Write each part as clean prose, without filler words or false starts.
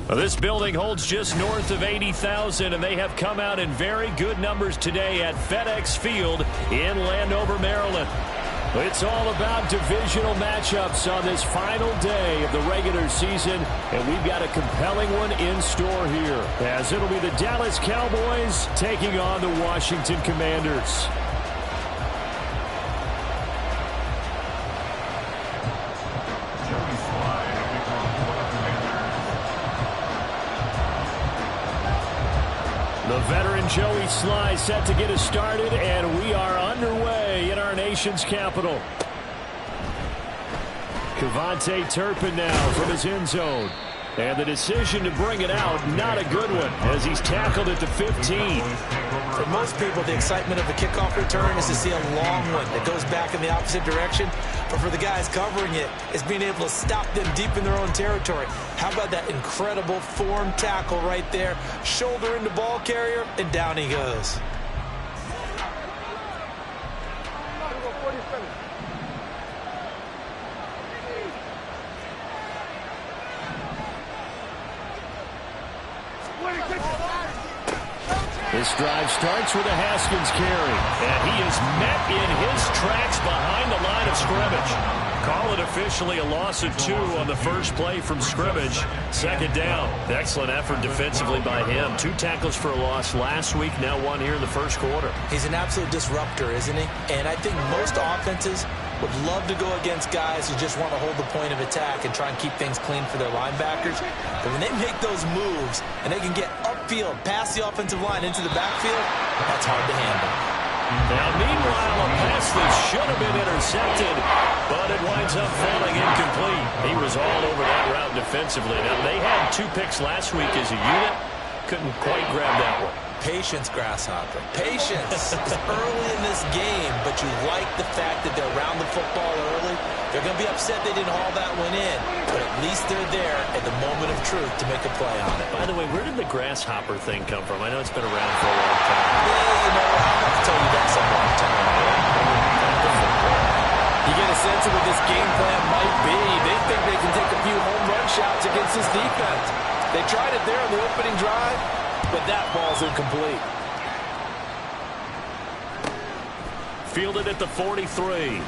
Well, this building holds just north of 80,000, and they have come out in very good numbers today at FedEx Field in Landover, Maryland. It's all about divisional matchups on this final day of the regular season, and we've got a compelling one in store here, as it'll be the Dallas Cowboys taking on the Washington Commanders. The veteran Joey Sly set to get us started, and we are underway in our nation's capital. Cavante Turpin now from his end zone. And the decision to bring it out, not a good one, as he's tackled at the 15. For most people, the excitement of a kickoff return is to see a long one that goes back in the opposite direction. But for the guys covering it, it's being able to stop them deep in their own territory. How about that incredible form tackle right there? Shoulder into ball carrier, and down he goes. This drive starts with a Haskins carry, and he is met in his tracks behind the line of scrimmage. Call it officially a loss of 2 on the first play from scrimmage. Second down. Excellent effort defensively by him. 2 tackles for a loss last week, now 1 here in the first quarter. He's an absolute disruptor, isn't he? And I think most offenses would love to go against guys who just want to hold the point of attack and try and keep things clean for their linebackers. But when they make those moves and they can get upfield, past the offensive line into the backfield, that's hard to handle. Now, meanwhile, a pass that should have been intercepted, but it winds up falling incomplete. He was all over that route defensively. Now, they had 2 picks last week as a unit. Couldn't quite grab that one. Patience, Grasshopper. Patience. It's early in this game, but you like the fact that they're around the football early. They're going to be upset they didn't haul that one in, but at least they're there at the moment of truth to make a play on it. By the way, where did the Grasshopper thing come from? I know it's been around for a long time. Yeah, you know, I'll have to tell you that some long time. You get a sense of what this game plan might be. They think they can take a few home run shots against this defense. They tried it there on the opening drive, but that ball's incomplete. Fielded at the 43.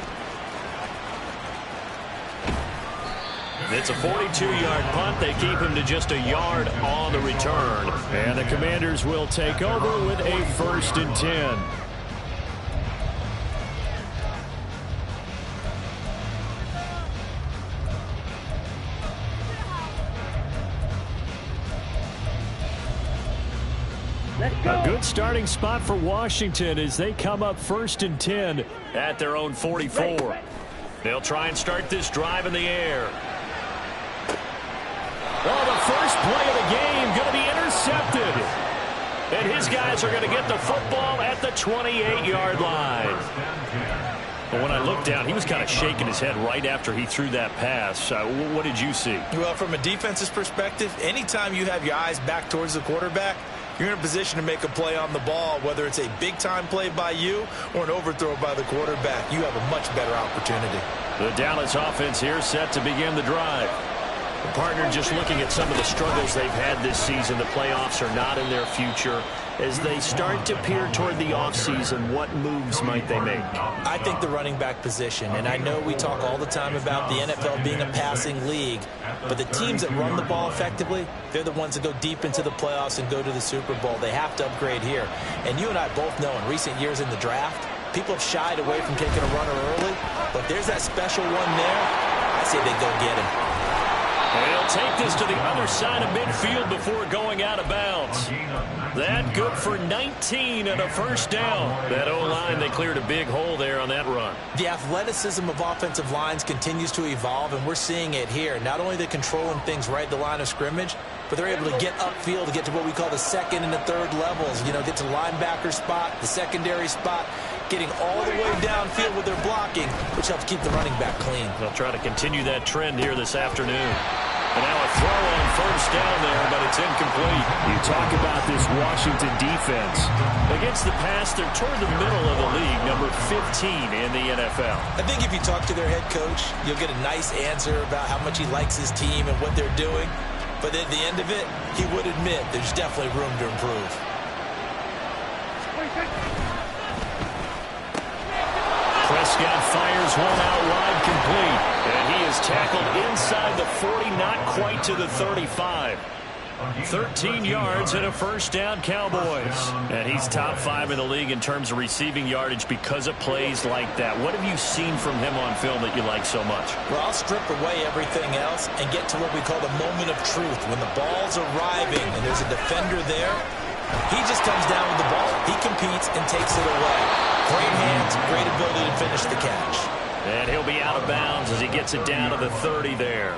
It's a 42-yard punt. They keep him to just a yard on the return. And the Commanders will take over with a 1st and 10. A good starting spot for Washington as they come up 1st and 10 at their own 44. They'll try and start this drive in the air. Oh, the first play of the game going to be intercepted. And his guys are going to get the football at the 28-yard line. But when I looked down, he was kind of shaking his head right after he threw that pass. What did you see? Well, from a defense's perspective, anytime you have your eyes back towards the quarterback, you're in a position to make a play on the ball, whether it's a big-time play by you or an overthrow by the quarterback. You have a much better opportunity. The Dallas offense here set to begin the drive. The partner just looking at some of the struggles they've had this season. The playoffs are not in their future. As they start to peer toward the offseason, what moves might they make? I think the running back position, and I know we talk all the time about the NFL being a passing league, but the teams that run the ball effectively, they're the ones that go deep into the playoffs and go to the Super Bowl. They have to upgrade here. And you and I both know in recent years in the draft, people have shied away from taking a runner early, but there's that special one there. I say they go get him. And he'll take this to the other side of midfield before going out of bounds. That good for 19 and a 1st down. That O-line, they cleared a big hole there on that run. The athleticism of offensive lines continues to evolve, and we're seeing it here. Not only are they controlling things right at the line of scrimmage, but they're able to get upfield to get to what we call the 2nd and the 3rd levels. You know, get to linebacker spot, the secondary spot, getting all the way downfield with their blocking, which helps keep the running back clean. They'll try to continue that trend here this afternoon. And now a throw on 1st down there, but it's incomplete. You talk about this Washington defense. Against the pass, they're toward the middle of the league, number 15 in the NFL. I think if you talk to their head coach, you'll get a nice answer about how much he likes his team and what they're doing. but at the end of it, he would admit there's definitely room to improve. Prescott fires one out wide, complete. And he is tackled inside the 40, not quite to the 35. 13 yards and a first down, Cowboys. And he's top 5 in the league in terms of receiving yardage because of plays like that. What have you seen from him on film that you like so much? Well, I'll strip away everything else and get to what we call the moment of truth. When the ball's arriving and there's a defender there, he just comes down with the ball. He competes and takes it away. Great hands, great ability to finish the catch. And he'll be out of bounds as he gets it down to the 30 there.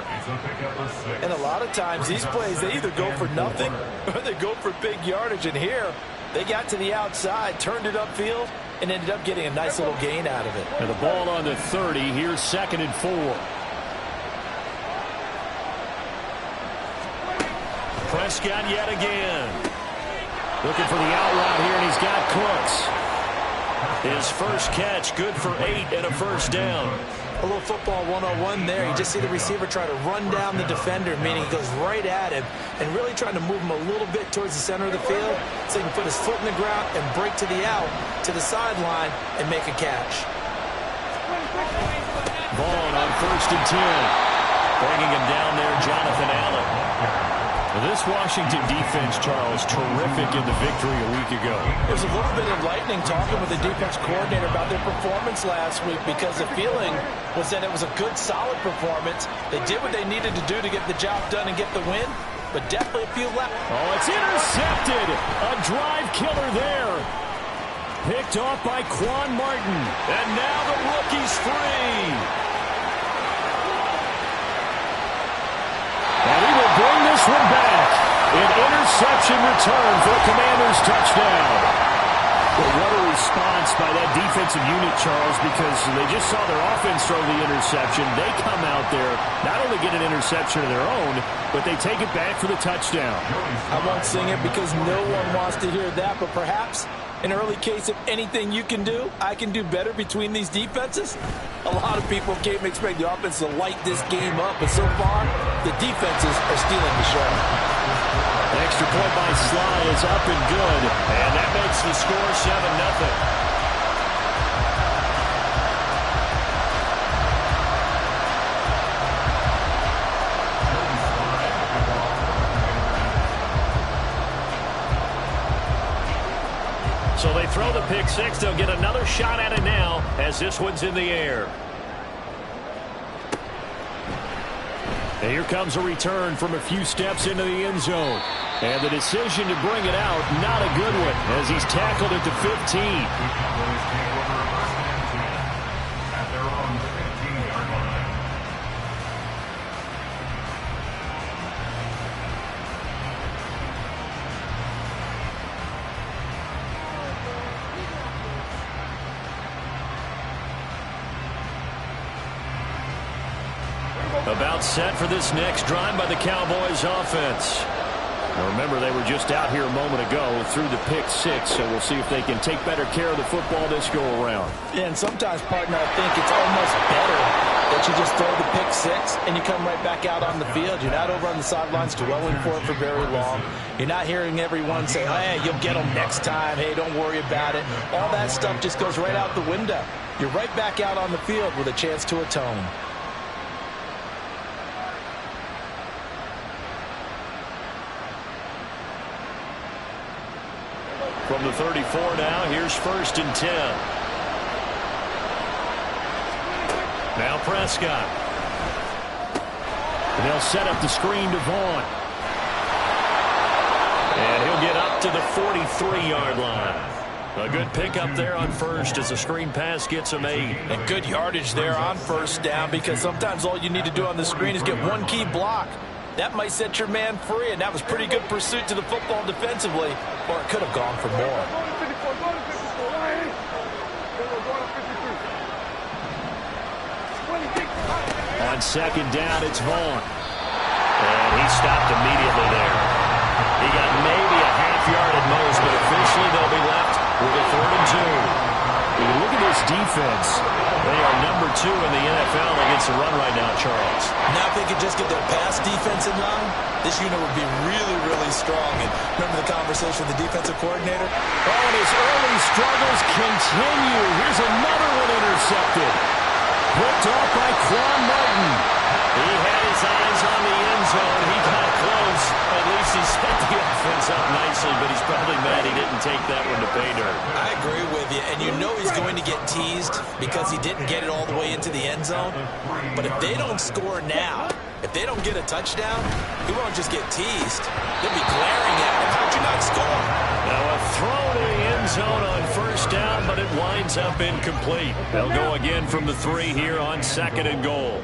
And a lot of times these plays, they either go for nothing or they go for big yardage. And here, they got to the outside, turned it upfield, and ended up getting a nice little gain out of it. And the ball on the 30. Here's 2nd and 4. Prescott yet again. Looking for the out route here, and he's got Cooks. His first catch, good for 8 and a first down. A little football 101 there. You just see the receiver try to run down the defender, meaning he goes right at him and really trying to move him a little bit towards the center of the field so he can put his foot in the ground and break to the out, to the sideline, and make a catch. Vaughn on 1st and 10. Bringing him down there, Jonathan Allen. This Washington defense, Charles, terrific in the victory a week ago. There's a little bit enlightening talking with the defense coordinator about their performance last week because the feeling was that it was a good, solid performance. They did what they needed to do to get the job done and get the win, but definitely a few left. Oh, it's intercepted. A drive killer there. Picked off by Quan Martin. And now the rookie's free. And he will bring this one back. An interception return for a Commanders touchdown. Well, what a response by that defensive unit, Charles, because they just saw their offense throw the interception. They come out there, not only get an interception of their own, but they take it back for the touchdown. I won't sing it because no one wants to hear that, but perhaps an early case of anything you can do, I can do better between these defenses. A lot of people came expect the offense to light this game up, but so far, the defenses are stealing the show. The extra point by Sly is up and good, and that makes the score 7-0. So they throw the pick six. They'll get another shot at it now as this one's in the air. And here comes a return from a few steps into the end zone. And the decision to bring it out, not a good one, as he's tackled at the 15. About set for this next drive by the Cowboys offense. Now remember, they were just out here a moment ago through the pick six, so we'll see if they can take better care of the football this go around. Yeah, and sometimes, partner, I think it's almost better that you just throw the pick six and you come right back out on the field. You're not over on the sidelines dwelling for it for very long. You're not hearing everyone say, hey, you'll get them next time. Hey, don't worry about it. All that stuff just goes right out the window. You're right back out on the field with a chance to atone. From the 34 now, here's 1st and 10. Now Prescott. And they'll set up the screen to Vaughn. And he'll get up to the 43-yard line. A good pickup there on first as the screen pass gets him 8. And good yardage there on first down, because sometimes all you need to do on the screen is get one key block. That might set your man free, and that was pretty good pursuit to the football defensively, or it could have gone for more. On 2nd down, it's Vaughn. And he stopped immediately there. He got maybe a half yard at most, but officially they'll be left with a 3rd and 2. When you look at this defense, They are number 2 in the NFL against the run right now, Charles. Now if they could just get their pass defense in line, this unit would be really, really strong. And remember the conversation with the defensive coordinator? Oh, and his early struggles continue. Here's another one intercepted. Picked off by Quan Martin. He had his eyes on the end zone. He got close. At least he set the offense up nicely, but he's probably mad he didn't take that one to pay dirt. I agree with you, and you know he's going to get teased because he didn't get it all the way into the end zone. But if they don't score now, if they don't get a touchdown, he won't just get teased. They'll be glaring at him. How'd you not score? Now a throw to the end zone on first down, but it winds up incomplete. They'll go again from the 3 here on 2nd and goal.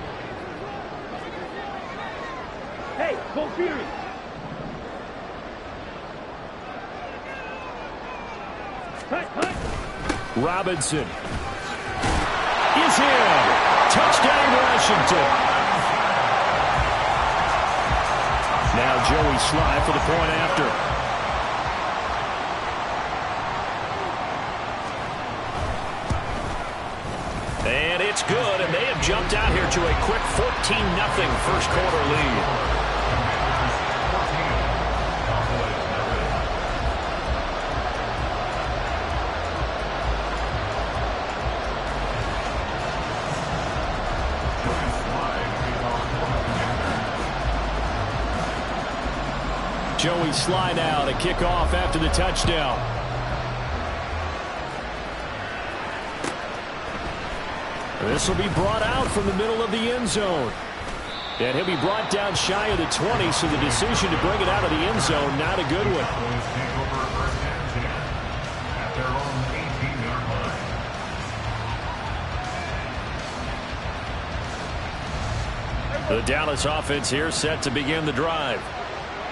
Hey, go Fury! Robinson is in. Touchdown, Washington. Now Joey Sly for the point after. And it's good, and they have jumped out here to a quick 14-0 first quarter lead. Joey Sly now to kick off after the touchdown. This will be brought out from the middle of the end zone. And he'll be brought down shy of the 20, so the decision to bring it out of the end zone, not a good one. The Dallas offense here set to begin the drive.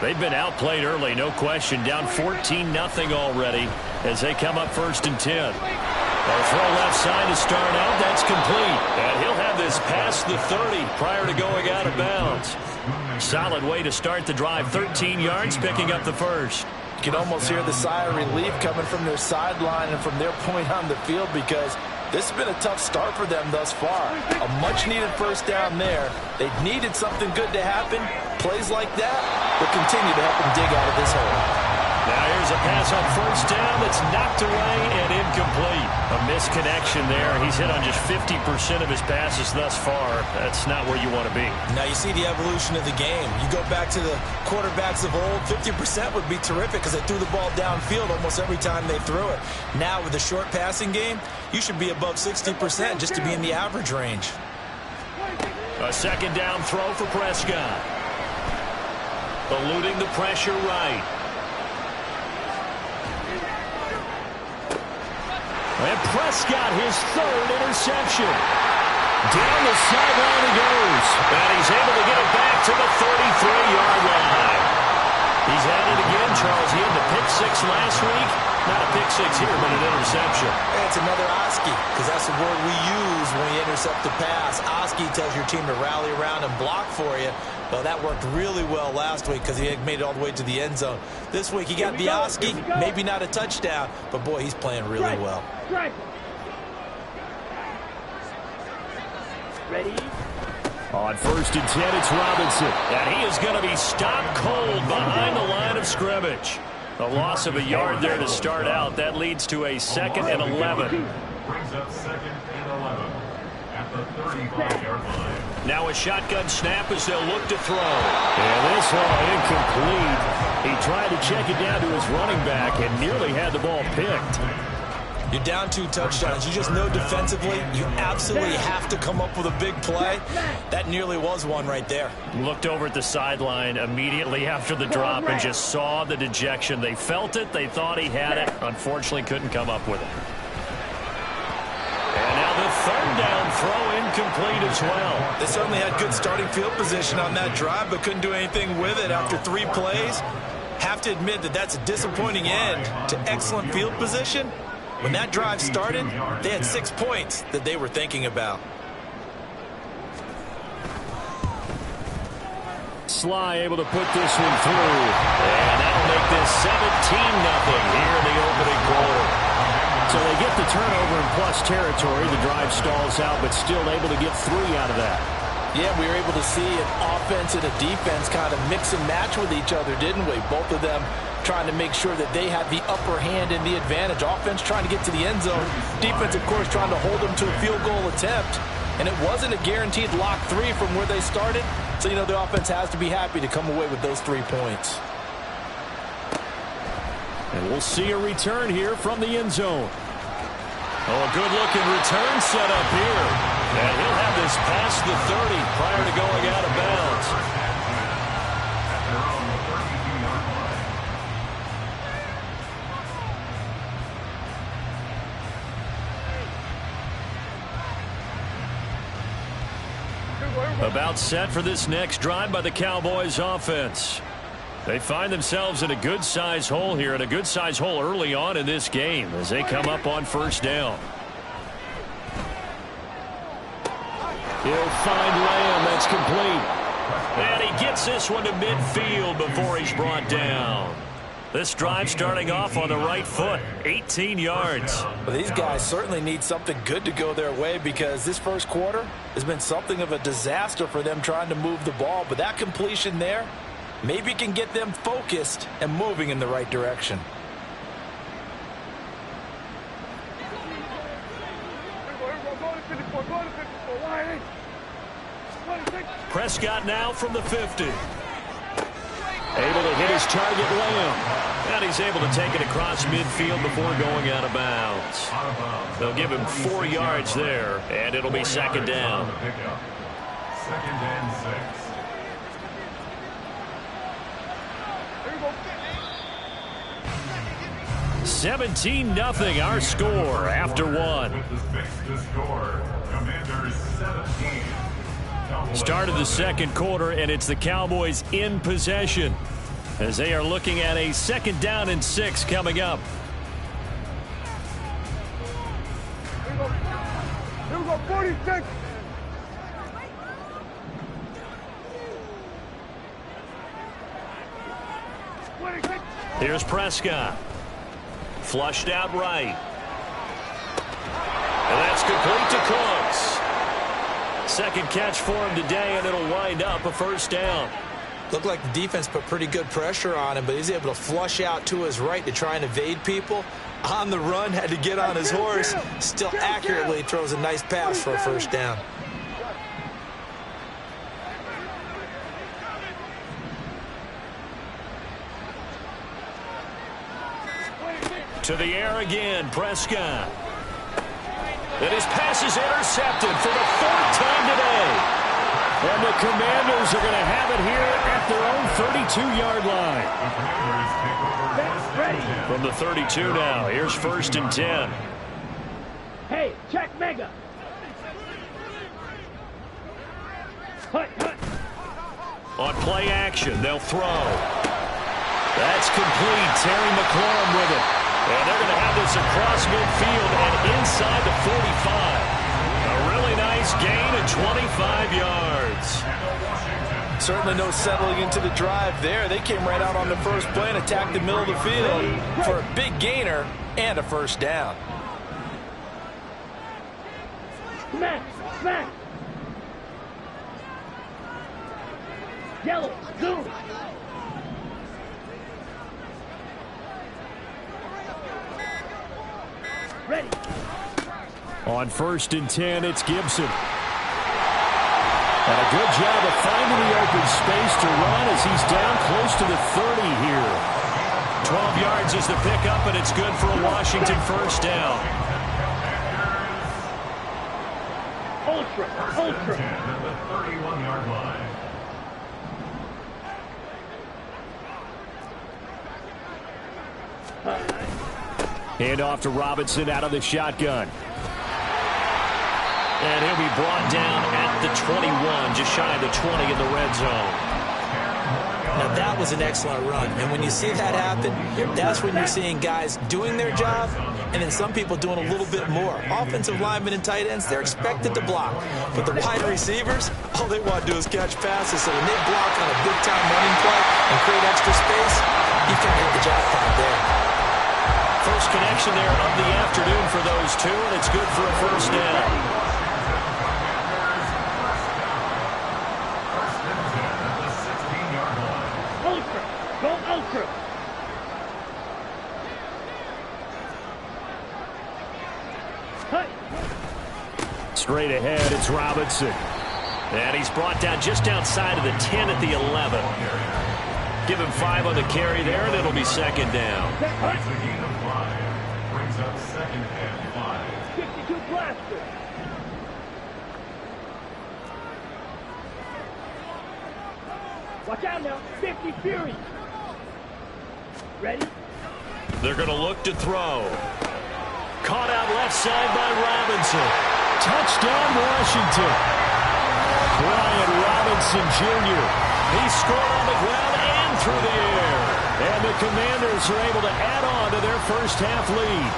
They've been outplayed early, no question. Down 14-0 already as they come up 1st and 10. They'll throw left side to start out. That's complete. And he'll have this past the 30 prior to going out of bounds. Solid way to start the drive. 13 yards, picking up the first. You can almost hear the sigh of relief coming from their sideline and from their point on the field because this has been a tough start for them thus far. A much-needed first down there. They needed something good to happen. Plays like that will continue to help them dig out of this hole. Now here's a pass on first down that's knocked away and incomplete. A misconnection there. He's hit on just 50% of his passes thus far. That's not where you want to be. Now you see the evolution of the game. You go back to the quarterbacks of old, 50% would be terrific because they threw the ball downfield almost every time they threw it. Now with the short passing game, you should be above 60% just to be in the average range. A second down throw for Prescott. Eluding the pressure right. And Prescott, his 3rd interception. Down the sideline he goes. And he's able to get it back to the 33-yard line. He's had it again, Charles. He had the pick 6 last week. Not a pick 6 here, but an interception. It's another Oski, because that's the word we use when you intercept the pass. Oski tells your team to rally around and block for you. Well, that worked really well last week because he had made it all the way to the end zone. This week he got the Oski, maybe not a touchdown, but boy, he's playing really well. Ready? On 1st and 10, it's Robinson. And he is going to be stopped cold behind the line of scrimmage. A loss of a yard there to start out. That leads to a 2nd and 11. Brings up 2nd and 11 at the 35-yard line. Now a shotgun snap as they'll look to throw. And this one incomplete. He tried to check it down to his running back and nearly had the ball picked. You're down 2 touchdowns. You just know defensively you absolutely have to come up with a big play. That nearly was one right there. Looked over at the sideline immediately after the drop and just saw the dejection. They felt it. They thought he had it. Unfortunately, couldn't come up with it. And now the 3rd down throw incomplete as well. They certainly had good starting field position on that drive, but couldn't do anything with it after 3 plays. Have to admit that that's a disappointing end to excellent field position. When that drive started, they had 6 points that they were thinking about. Sly able to put this one through. And that'll make this 17-0 here in the opening quarter. So they get the turnover and play lost territory. The drive stalls out, but still able to get 3 out of that. Yeah, we were able to see an offense and a defense kind of mix and match with each other, didn't we? Both of them trying to make sure that they had the upper hand and the advantage. Offense trying to get to the end zone. Defense, of course, trying to hold them to a field goal attempt. And it wasn't a guaranteed lock 3 from where they started. So, the offense has to be happy to come away with those 3 points. And we'll see a return here from the end zone. Oh, a good-looking return set up here. And he'll have this past the 30 prior to going out of bounds. About set for this next drive by the Cowboys offense. They find themselves in a good-sized hole here, and a good-sized hole early on in this game as they come up on first down. He'll find Lamb. That's complete. And he gets this one to midfield before he's brought down. This drive starting off on the right foot, 18 yards. Well, these guys certainly need something good to go their way because this first quarter has been something of a disaster for them trying to move the ball. But that completion there maybe can get them focused and moving in the right direction. Prescott now from the 50. Able to hit his target, Lamb. And he's able to take it across midfield before going out of bounds. They'll give him 4 yards there, and it'll be second down. Second and 6. 17-0 our score after 1. With the fix to score, Commanders 17. Start of the second quarter, and it's the Cowboys in possession as they are looking at a 2nd down and 6 coming up. Here we go, 46. Here's Prescott. Flushed out right. And that's complete to Cooks. Second catch for him today, and it'll wind up a first down. Looked like the defense put pretty good pressure on him, but he's able to flush out to his right to try and evade people. On the run, had to get on his horse. Still accurately throws a nice pass for a first down. To the air again, Prescott. And his pass is intercepted for the 4th time today. And the Commanders are going to have it here at their own 32-yard line. From the 32 now, here's 1st and 10. Hey, check Mega. Hut. On play action, they'll throw. That's complete. Terry McLaurin with it. And they're going to have this across midfield and inside the 45. A really nice gain of 25 yards. Certainly no settling into the drive there. They came right out on the first play and attacked the middle of the field for a big gainer and a first down. Smack. Yellow, zoom. Ready. On 1st and 10, it's Gibson. And a good job of finding the open space to run as he's down close to the 30 here. 12 yards is the pickup, and it's good for a Washington first down. Ultra. At the 31-yard line. Hand off to Robinson out of the shotgun. And he'll be brought down at the 21, just shy of the 20 in the red zone. Now, that was an excellent run. And when you see that happen, that's when you're seeing guys doing their job and then some people doing a little bit more. Offensive linemen and tight ends, they're expected to block. But the wide receivers, all they want to do is catch passes. So when they block on a big-time running play and create extra space, you can hit the jackpot there. First connection there of the afternoon for those two, and it's good for a first down. Ultra. Go ultra. Cut. Straight ahead, it's Robinson. And he's brought down just outside of the 10 at the 11. Give him 5 on the carry there, and it'll be second down. Cut. Brings up second and 5. 52 blaster. Watch out now. 50 Fury. Ready? They're going to look to throw. Caught out left side by Robinson. Touchdown, Washington. Brian Robinson Jr. He scored on the ground and through the air. And the Commanders are able to add on to their first half lead.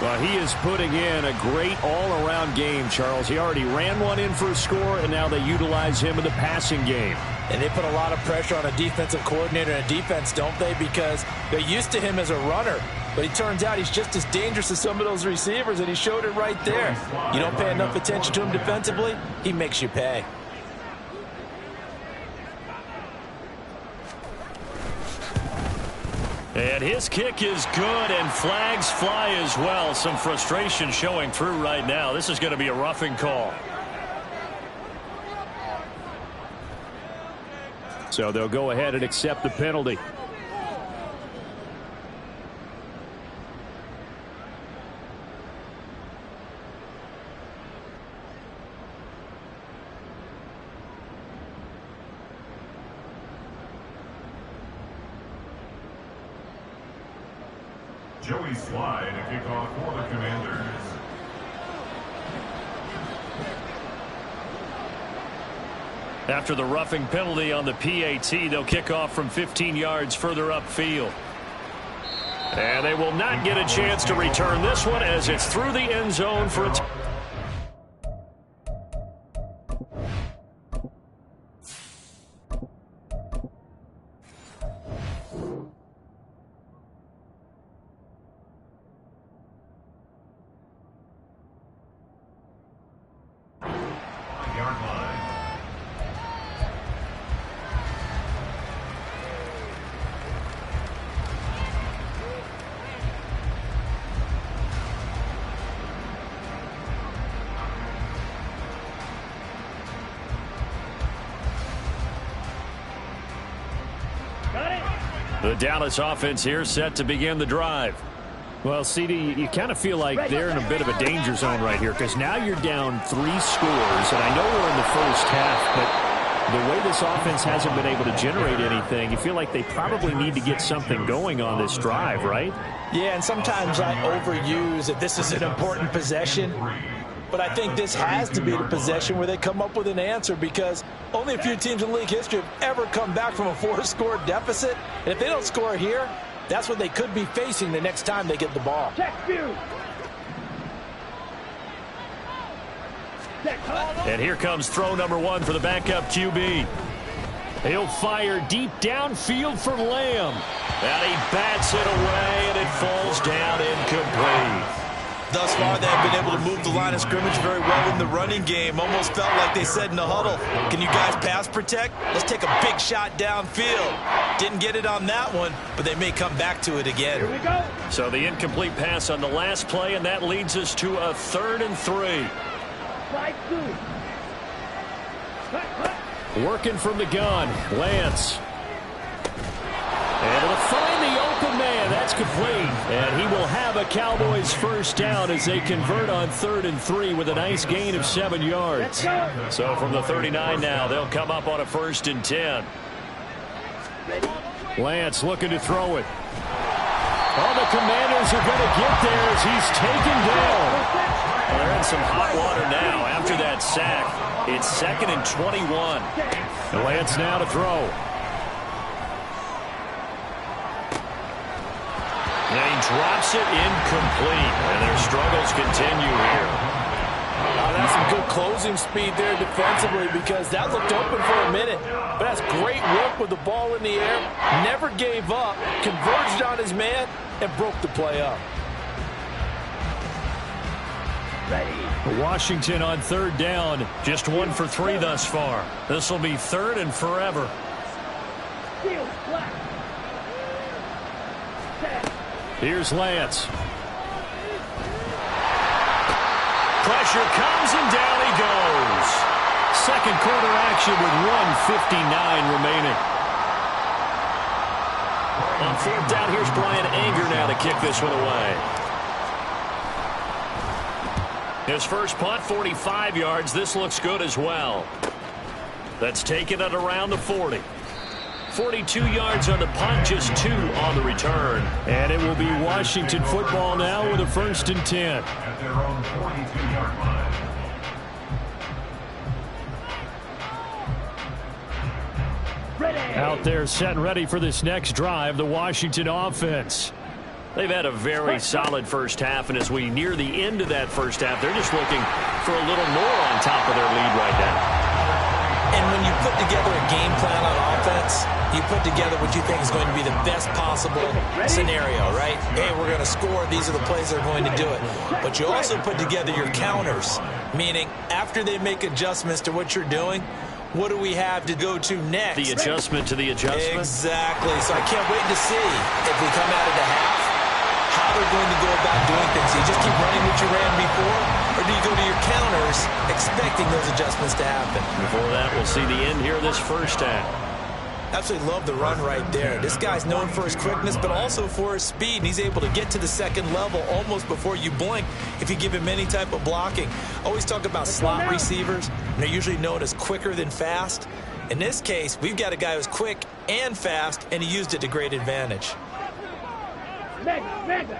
Well, he is putting in a great all-around game, Charles. He already ran one in for a score, and now they utilize him in the passing game. And they put a lot of pressure on a defensive coordinator and a defense, don't they? Because they're used to him as a runner. But it turns out he's just as dangerous as some of those receivers, and he showed it right there. You don't pay enough attention to him defensively, he makes you pay. And his kick is good, and flags fly as well. Some frustration showing through right now. This is going to be a roughing call. So they'll go ahead and accept the penalty. Joey Slide to kick off for the Commanders. After the roughing penalty on the PAT, they'll kick off from 15 yards further upfield. And they will not get a chance to return this one as it's through the end zone for a Yard line. Got it. The Dallas offense here set to begin the drive. Well, CD, you kind of feel like they're in a bit of a danger zone right here because now you're down 3 scores, and I know we're in the first half, but the way this offense hasn't been able to generate anything, you feel like they probably need to get something going on this drive, right? Yeah, and sometimes I overuse that this is an important possession. But I think this has to be the possession where they come up with an answer because only a few teams in league history have ever come back from a 4-score deficit. And if they don't score here, that's what they could be facing the next time they get the ball. Check view. Check cut. And here comes throw number 1 for the backup QB. He'll fire deep downfield for Lamb. And he bats it away, and it falls down incomplete. Thus far, they have been able to move the line of scrimmage very well in the running game. Almost felt like they said in the huddle, can you guys pass protect? Let's take a big shot downfield. Didn't get it on that one, but they may come back to it again. Here we go. So the incomplete pass on the last play, and that leads us to a 3rd and 3. Slide through. Cut. Working from the gun, Lance. Able to find the open man. That's complete. And he will have a Cowboys first down as they convert on 3rd and 3 with a nice gain of 7 yards. So from the 39 now, they'll come up on a 1st and 10. Lance looking to throw it. Oh, the Commanders are going to get there as he's taken down. Well, they're in some hot water now after that sack. It's 2nd and 21. And Lance now to throw. And he drops it incomplete. And their struggles continue here. That's some good closing speed there defensively because that looked open for a minute. But that's great work with the ball in the air. Never gave up, converged on his man, and broke the play up. Washington on third down. Just 1 for 3 thus far. This will be third and forever. Here's Lance. Pressure comes and down he goes. Second quarter action with 1:59 remaining. On fourth down, here's Brian Anger now to kick this one away. His first punt, 45 yards. This looks good as well. That's taken it around the 40. 42 yards on the punt, just 2 on the return. And it will be Washington football now with a 1st and 10. At their own 42-yard line. Out there set and ready for this next drive, the Washington offense. They've had a very solid first half, and as we near the end of that first half, they're just looking for a little more on top of their lead right now. And when you put together a game plan on offense, you put together what you think is going to be the best possible scenario, right? Hey, we're going to score. These are the plays that are going to do it. But you also put together your counters, meaning after they make adjustments to what you're doing, what do we have to go to next? The adjustment to the adjustment? Exactly. So I can't wait to see if we come out of the half, how they're going to go about doing things. Do you just keep running what you ran before, or do you go to your counters expecting those adjustments to happen? Before that, we'll see the end here of this first half. Absolutely love the run right there. This guy's known for his quickness, but also for his speed. And he's able to get to the second level almost before you blink if you give him any type of blocking. Always talk about slot receivers. And they're usually known as quicker than fast. In this case, we've got a guy who's quick and fast, and he used it to great advantage. Mega.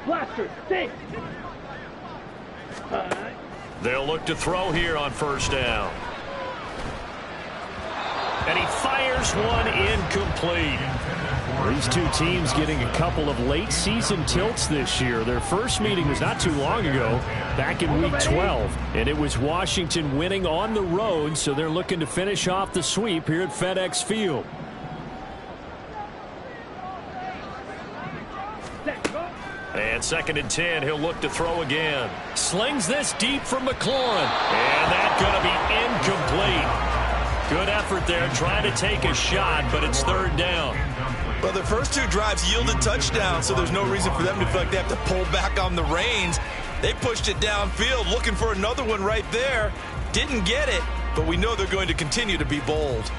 Blaster, stay. They'll look to throw here on first down. And he fires one incomplete. These two teams getting a couple of late season tilts this year. Their first meeting was not too long ago, back in week 12. And it was Washington winning on the road, so they're looking to finish off the sweep here at FedEx Field. And 2nd and 10, he'll look to throw again. Slings this deep from McLaurin. And that's going to be incomplete. Good effort there, trying to take a shot, but it's 3rd down. Well, their first 2 drives yielded touchdowns, so there's no reason for them to feel like they have to pull back on the reins. They pushed it downfield, looking for another one right there. Didn't get it, but we know they're going to continue to be bold.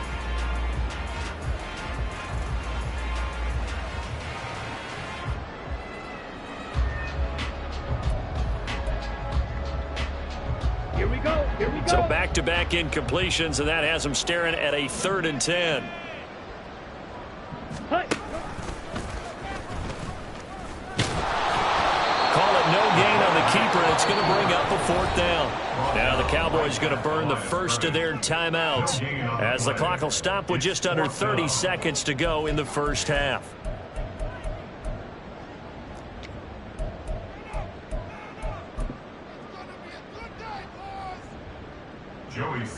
Here we go. So back-to-back incompletions, and that has them staring at a 3rd and 10. Call it no gain on the keeper. It's going to bring up a 4th down. Now the Cowboys going to burn the first of their timeouts as the clock will stop with just under 30 seconds to go in the first half.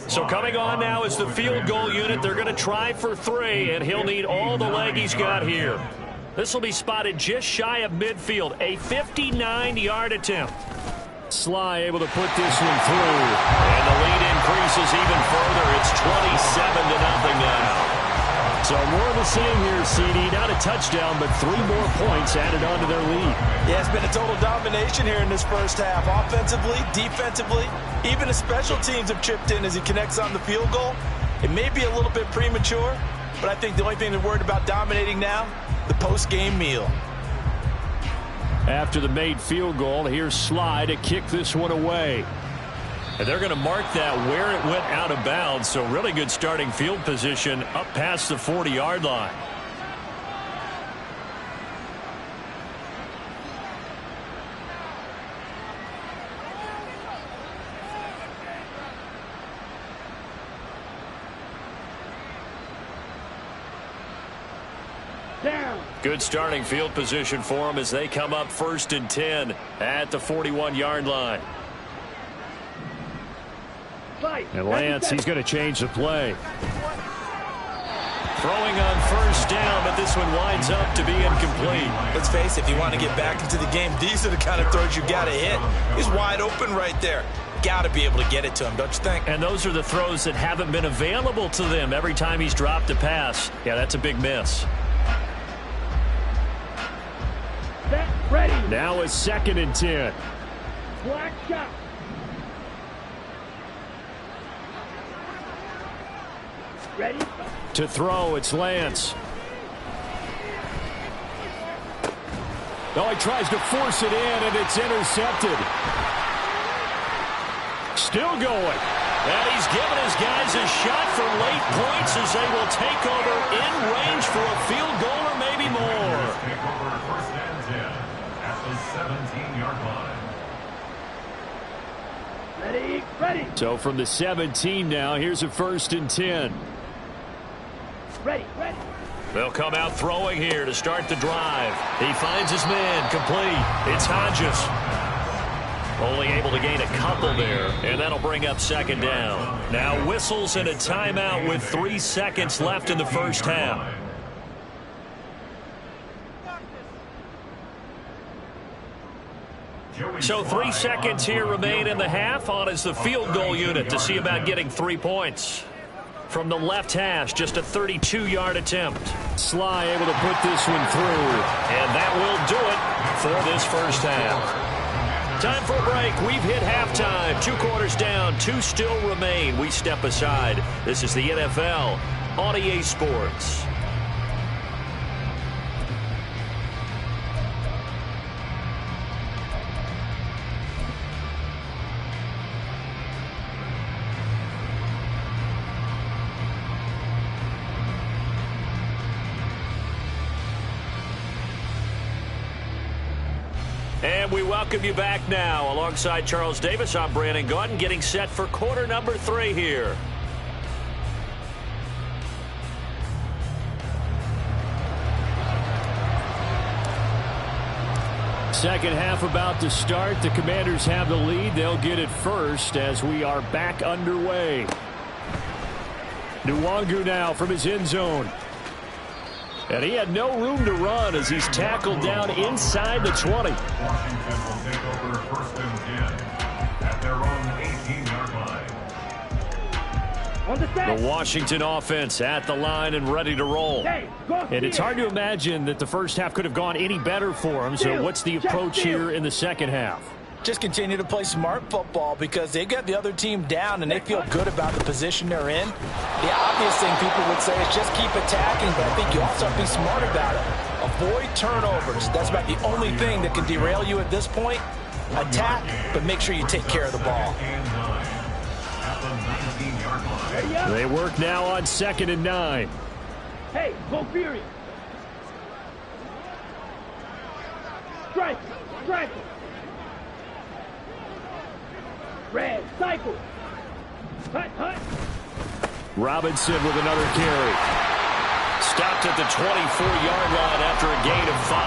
So coming on now is the field goal unit. They're going to try for 3, and he'll need all the leg he's got here. This will be spotted just shy of midfield. A 59-yard attempt. Sly able to put this one through. And the lead increases even further. It's 27-0 now. So more of the same here, CD. Not a touchdown, but 3 more points added on to their lead. Yeah, it's been a total domination here in this first half. Offensively, defensively, even the special teams have chipped in as he connects on the field goal. It may be a little bit premature, but I think the only thing they're worried about dominating now, the post-game meal. After the made field goal, here's Sly to kick this one away. And they're going to mark that where it went out of bounds, so really good starting field position up past the 40-yard line. Good starting field position for them as they come up 1st and 10 at the 41-yard line. And Lance, he's going to change the play. Throwing on 1st down, but this one winds up to be incomplete. Let's face it, if you want to get back into the game, these are the kind of throws you got to hit. He's wide open right there. Got to be able to get it to him, don't you think? And those are the throws that haven't been available to them every time he's dropped a pass. Yeah, that's a big miss. Set, ready. Now it's 2nd and 10. Black shot. Ready. To throw, it's Lance. Oh, he tries to force it in, and it's intercepted. Still going. And he's given his guys a shot for late points as they will take over in range for a field goal or maybe more. Take over 1st and 10 at the 17-yard line. Ready, ready. So from the 17 now, here's a 1st and 10. Ready, ready. They'll come out throwing here to start the drive. He finds his man, complete. It's Hodges. Only able to gain a couple there, and that'll bring up 2nd down. Now whistles and a timeout with 3 seconds left in the 1st half. So 3 seconds here remain in the half. On is the field goal unit to see about getting 3 points. From the left hash, just a 32-yard attempt. Sly able to put this one through. And that will do it for this 1st half. Time for a break. We've hit halftime. 2 quarters down. 2 still remain. We step aside. This is the NFL on EA Sports. And we welcome you back now. Alongside Charles Davis, I'm Brandon Gaudin, getting set for quarter number 3 here. Second half about to start. The Commanders have the lead. They'll get it first as we are back underway. Nwangu now from his end zone. And he had no room to run as he's tackled down inside the 20. Washington will take over 1st and 10 at their own 18-yard line. On the set. The Washington offense at the line and ready to roll. Hey, go And it's hard to imagine that the first half could have gone any better for them. So what's the approach here in the second half? Just continue to play smart football because they got the other team down and they feel good about the position they're in. The obvious thing people would say is just keep attacking, but I think you also have to be smart about it. Avoid turnovers. That's about the only thing that can derail you at this point. Attack, but make sure you take care of the ball. They work now on 2nd and 9. Hey, go Fury. Strike, strike. Red, cycle. Hut, hut. Robinson with another carry. Stopped at the 24-yard line after a gain of 5.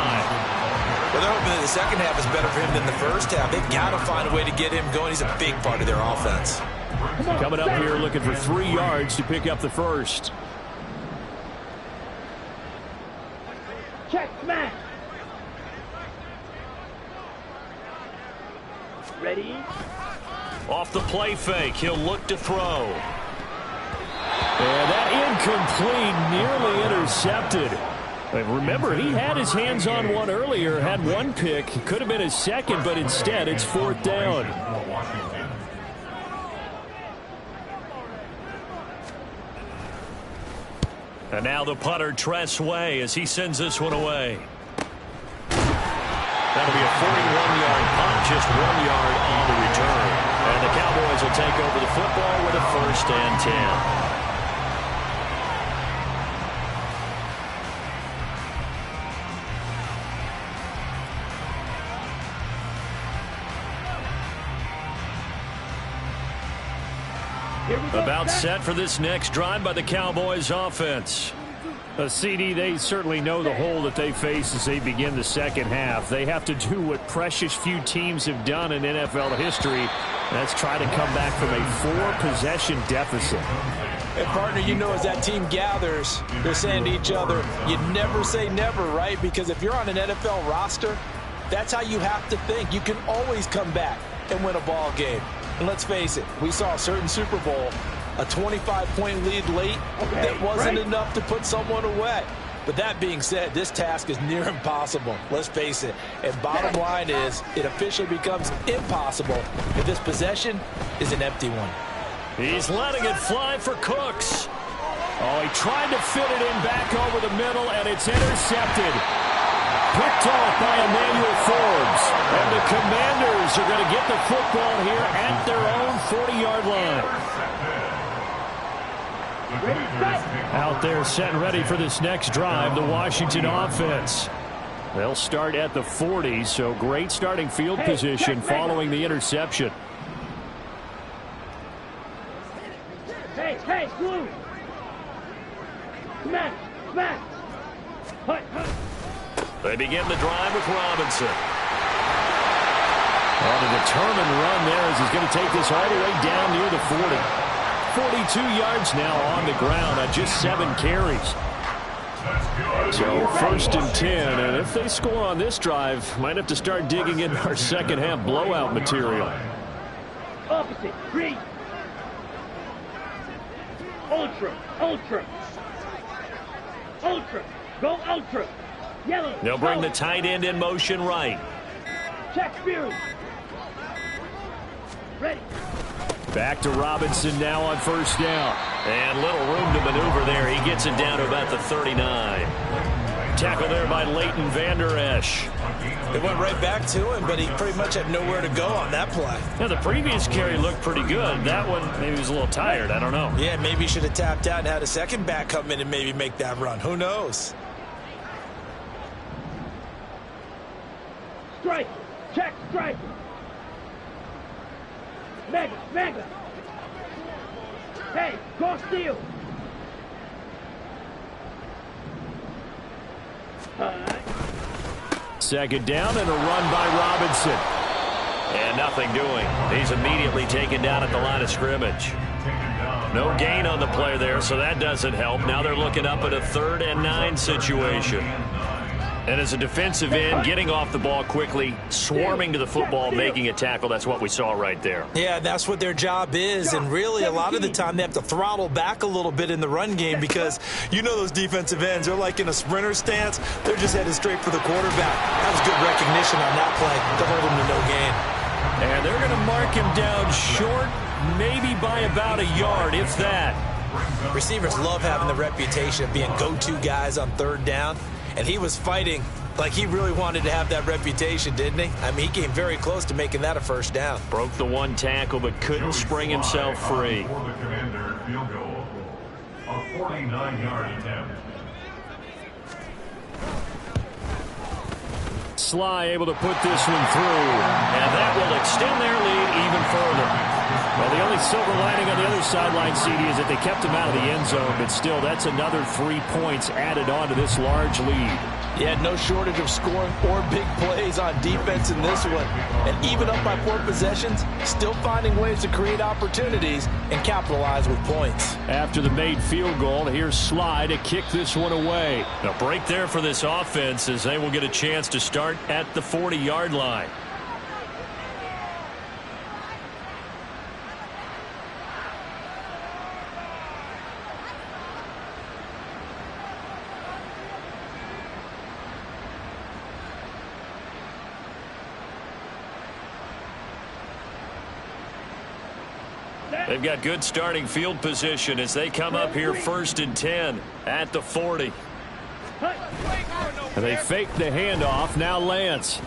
Well, they're hoping that the second half is better for him than the first half. They've got to find a way to get him going. He's a big part of their offense. Coming up here looking for 3 yards to pick up the first. Check, smash. Ready. Off the play fake, he'll look to throw. And that incomplete, nearly intercepted. Remember, he had his hands on one earlier, had one pick. Could have been his second, but instead it's 4th down. And now the punter, Tress Way, as he sends this one away. That'll be a 41-yard punt, just 1 yard on the return. And the Cowboys will take over the football with a 1st and 10. About set for this next drive by the Cowboys offense. CD, they certainly know the hole that they face as they begin the second half. They have to do what precious few teams have done in NFL history. That's try to come back from a 4-possession deficit. And, partner, you know, as that team gathers, they're saying to each other, you never say never, right? Because if you're on an NFL roster, that's how you have to think. You can always come back and win a ball game. And let's face it, we saw a certain Super Bowl, a 25-point lead late that wasn't enough to put someone away. But that being said, this task is near impossible. Let's face it. And bottom line is, it officially becomes impossible if this possession is an empty one. He's letting it fly for Cooks. Oh, he tried to fit it in back over the middle, and it's intercepted. Picked off by Emmanuel Forbes. And the Commanders are going to get the football here at their own 40-yard line. Out there set and ready for this next drive, the Washington offense. They'll start at the 40, so great starting field position following the interception. Hey, Blue! Smash! They begin the drive with Robinson. On a determined run there as he's going to take this all the way down near the 40. 42 yards now on the ground on just 7 carries. So 1st and 10, and if they score on this drive, might have to start digging in our second half blowout material. Opposite, green. Ultra. Go ultra. Yellow. They'll bring the tight end in motion right. Check Spears. Ready. Back to Robinson now on 1st down. And little room to maneuver there. He gets it down to about the 39. Tackle there by Leighton Vander Esch. It went right back to him, but he pretty much had nowhere to go on that play. Now, the previous carry looked pretty good. That one, maybe he was a little tired. I don't know. Yeah, maybe he should have tapped out and had a second back come in and maybe make that run. Who knows? Strike. Check strike. Mega. Hey, go steal. Second down and a run by Robinson. And nothing doing. He's immediately taken down at the line of scrimmage. No gain on the play there, so that doesn't help. Now they're looking up at a 3rd and 9 situation. And as a defensive end, getting off the ball quickly, swarming to the football, making a tackle, that's what we saw right there. Yeah, that's what their job is, and really a lot of the time they have to throttle back a little bit in the run game because you know those defensive ends, they're like in a sprinter stance. They're just headed straight for the quarterback. That was good recognition on that play to hold him to no gain. And they're going to mark him down short, maybe by about a yard, if that. Receivers love having the reputation of being go-to guys on 3rd down. And he was fighting like he really wanted to have that reputation, didn't he? I mean, he came very close to making that a 1st down. Broke the 1 tackle, but couldn't spring himself free. For the Commander, field goal. A 49-yard attempt. Sly able to put this one through, and that will extend their lead even further. Well, the only silver lining on the other sideline, CD, is that they kept him out of the end zone, but still, that's another 3 points added on to this large lead. Yeah, no shortage of scoring or big plays on defense in this one. And even up by 4 possessions, still finding ways to create opportunities and capitalize with points. After the made field goal, here's Sly to kick this one away. A break there for this offense as they will get a chance to start at the 40-yard line. They've got good starting field position as they come up here 1st and 10 at the 40. And they fake the handoff. Now Lance.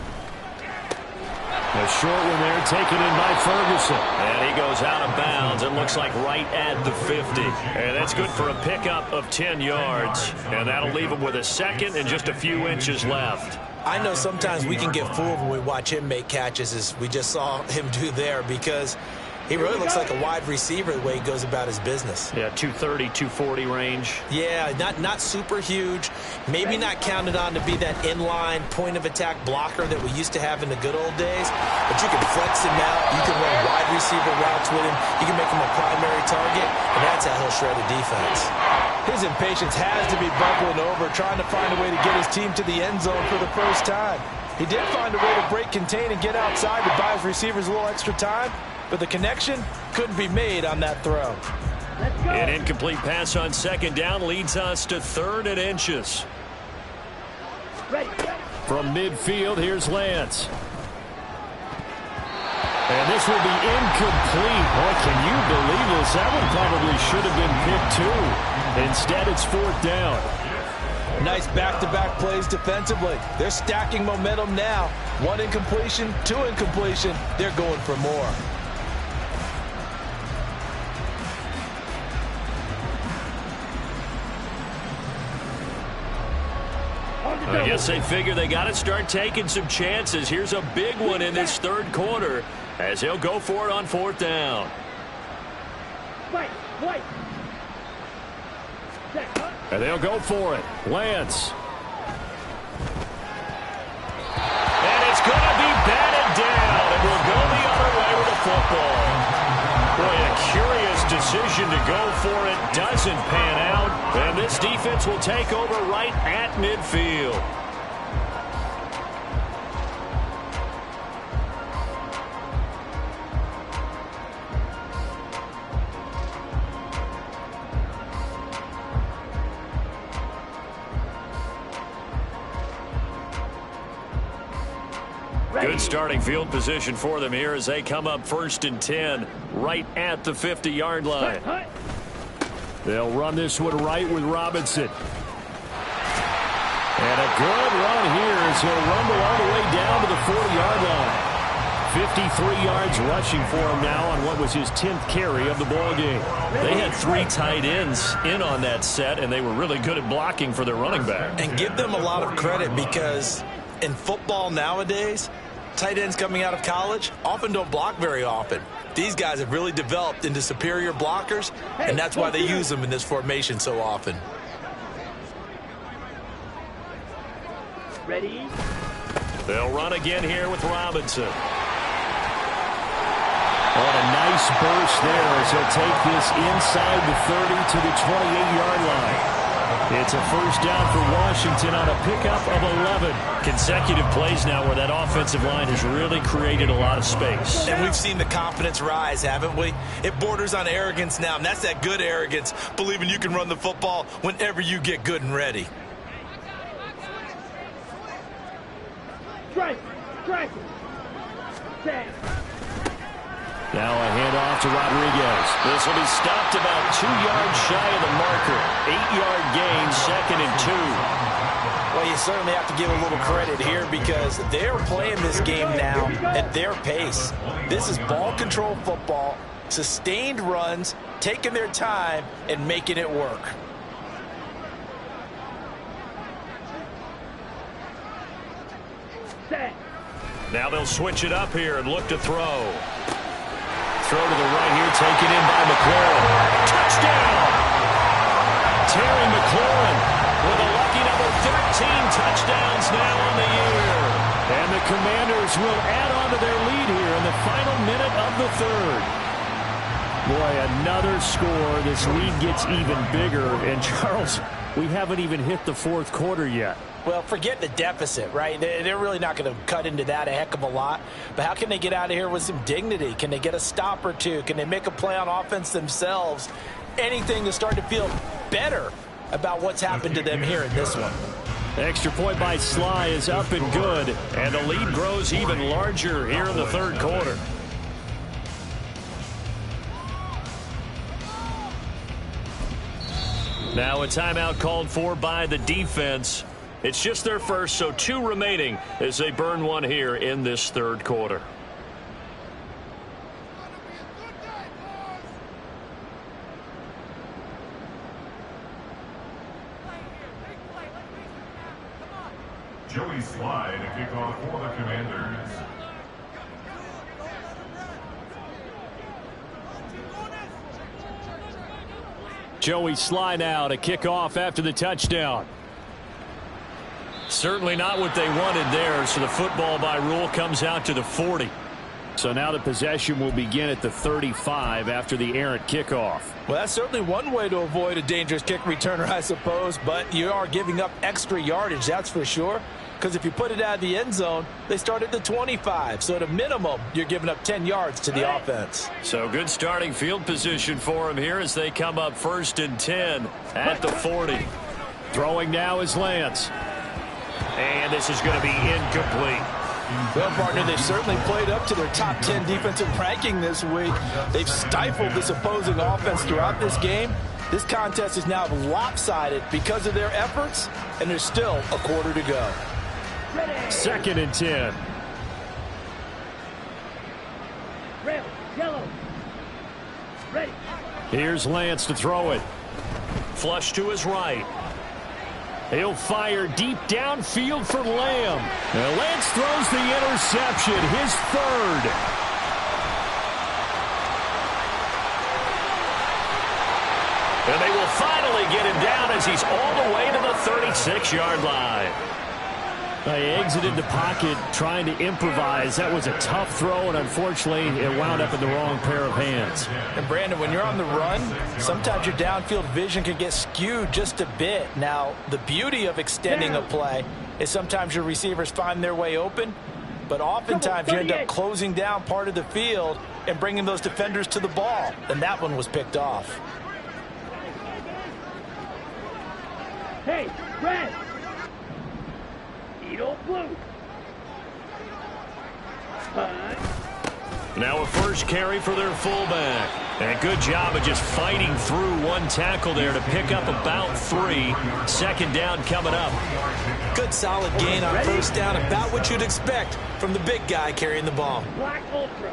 A short one there taken in by Ferguson. And he goes out of bounds. It looks like right at the 50. And that's good for a pickup of 10 yards. And that'll leave him with a 2nd and just a few inches left. I know sometimes we can get fooled when we watch him make catches as we just saw him do there because He really looks like a wide receiver the way he goes about his business. Yeah, 230, 240 range. Yeah, not super huge. Maybe not counted on to be that inline point-of-attack blocker that we used to have in the good old days. But you can flex him out. You can run wide receiver routes with him. You can make him a primary target, and that's how he'll shred a defense. His impatience has to be bubbling over, trying to find a way to get his team to the end zone for the first time. He did find a way to break contain and get outside to buy his receivers a little extra time, but the connection couldn't be made on that throw. An incomplete pass on second down leads us to 3rd and inches. From midfield, here's Lance. And this will be incomplete. Boy, can you believe this? That one probably should have been picked too. Instead, it's 4th down. Nice back-to-back plays defensively. They're stacking momentum now. 1 incompletion, 2 incompletion. They're going for more. I guess they figure they got to start taking some chances. Here's a big one in this 3rd quarter as he'll go for it on 4th down. And they'll go for it. Lance. And it's going to be batted down. And we'll go the other way with the football. Boy, a curious decision to go for it. Doesn't pan out. And this defense will take over right at midfield. Good starting field position for them here as they come up 1st and 10 right at the 50-yard line. They'll run this one right with Robinson. And a good run here as he'll rumble all the way down to the 40-yard line. 53 yards rushing for him now on what was his 10th carry of the ball game. They had 3 tight ends in on that set, and they were really good at blocking for their running back. And give them a lot of credit because in football nowadays, tight ends coming out of college often don't block very often. These guys have really developed into superior blockers, and that's why they use them in this formation so often. Ready? They'll run again here with Robinson. On a nice burst there as he'll take this inside the 30 to the 28-yard line. It's a 1st down for Washington on a pickup of 11. Consecutive plays now where that offensive line has really created a lot of space. And we've seen the confidence rise, haven't we? It borders on arrogance now, and that's that good arrogance, believing you can run the football whenever you get good and ready. Strike. Now a handoff to Rodriguez. This will be stopped about 2 yards shy of the marker. 8-yard gain, 2nd and 2. Well, you certainly have to give a little credit here because they're playing this game now at their pace. This is ball control football, sustained runs, taking their time, and making it work. Now they'll switch it up here and look to throw. Throw to the right here, taken in by McLaurin. Touchdown! Terry McLaurin with a lucky number 13 touchdowns now on the year. And the Commanders will add on to their lead here in the final minute of the 3rd. Boy, another score. This lead gets even bigger. And, Charles, we haven't even hit the 4th quarter yet. Well, forget the deficit, right? They're really not going to cut into that a heck of a lot. But how can they get out of here with some dignity? Can they get a stop or two? Can they make a play on offense themselves? Anything to start to feel better about what's happened to them here in this one. Extra point by Sly is up and good. And the lead grows even larger here in the 3rd quarter. Now a timeout called for by the defense. It's just their first, so 2 remaining as they burn one here in this 3rd quarter. Joey Sly to kick off for the Commanders. Joey Sly now to kick off after the touchdown. Certainly not what they wanted there, so the football by rule comes out to the 40. So now the possession will begin at the 35 after the errant kickoff. Well, that's certainly one way to avoid a dangerous kick returner, I suppose, but you are giving up extra yardage, that's for sure. Because if you put it out of the end zone, they start at the 25. So at a minimum, you're giving up 10 yards to the offense. So good starting field position for them here as they come up 1st and 10 at the 40. Throwing now is Lance. And this is going to be incomplete. Well, partner, they've certainly played up to their top 10 defensive ranking this week. They've stifled this opposing offense throughout this game. This contest is now lopsided because of their efforts, and there's still a quarter to go. 2nd and 10. Red, yellow. Ready. Here's Lance to throw it. Flush to his right. He'll fire deep downfield for Lamb. Now Lance throws the interception, his 3rd. And they will finally get him down as he's all the way to the 36-yard line. They exited the pocket trying to improvise. That was a tough throw, and unfortunately, it wound up in the wrong pair of hands. And, Brandon, when you're on the run, sometimes your downfield vision can get skewed just a bit. Now, the beauty of extending a play is sometimes your receivers find their way open, but oftentimes you end up closing down part of the field and bringing those defenders to the ball, and that one was picked off. Hey, red. Edo blue. Now a first carry for their fullback. And a good job of just fighting through one tackle there to pick up about 3. 2nd down coming up. Good solid gain on 1st down, about what you'd expect from the big guy carrying the ball. Black Ultra.